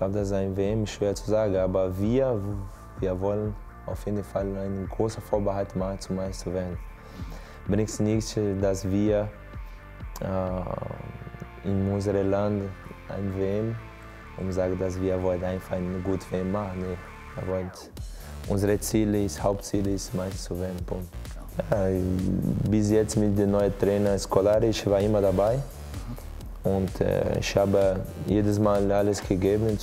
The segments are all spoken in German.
glaube, das ist ein WM schwer zu sagen, aber wir wollen auf jeden Fall einen großen Vorbehalt machen, zum Meister zu werden. Bringt nichts, dass wir in unserem Land ein WM und sagen, dass wir wollen einfach eine gute WM machen. Nee. Unser Hauptziel ist, Meister zu werden. Punkt. Ja, bis jetzt mit dem neuen Trainer Scolari, ich war immer dabei. Und ich habe jedes Mal alles gegeben,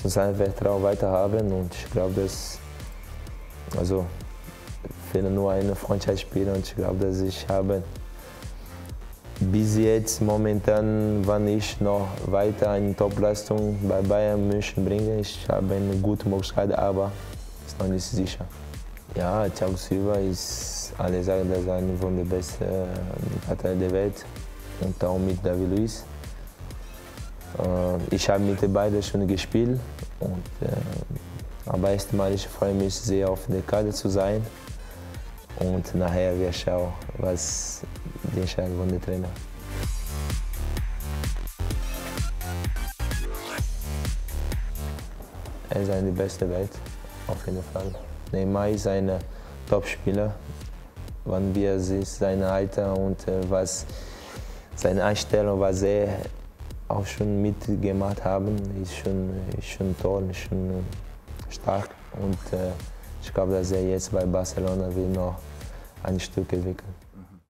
sein Vertrauen weiterhaben. Und ich glaube, dass fehlt nur eine Freundschaftsspiel. Und ich glaube, dass ich habe bis jetzt momentan, wenn ich noch weiter eine Topleistung bei Bayern München bringe, ich habe eine gute Möglichkeit, aber ist noch nicht sicher. Ja, Thiago Silva ist, alle sagen, dass er einer von den besten Verteidigern der Welt und auch mit David Luiz. Ich habe mit den beiden schon gespielt, aber erstmal ich freue mich sehr auf der Karte zu sein und nachher wir schauen, was die Entscheidung von der Trainer. Er ist die beste Welt, auf jeden Fall. Neymar ist ein Top-Spieler, wenn wir sein Alter und seine Einstellung, was er auch schon mitgemacht haben, ist schon toll, ist schon stark. Und ich glaube, dass er jetzt bei Barcelona will noch ein Stück entwickeln.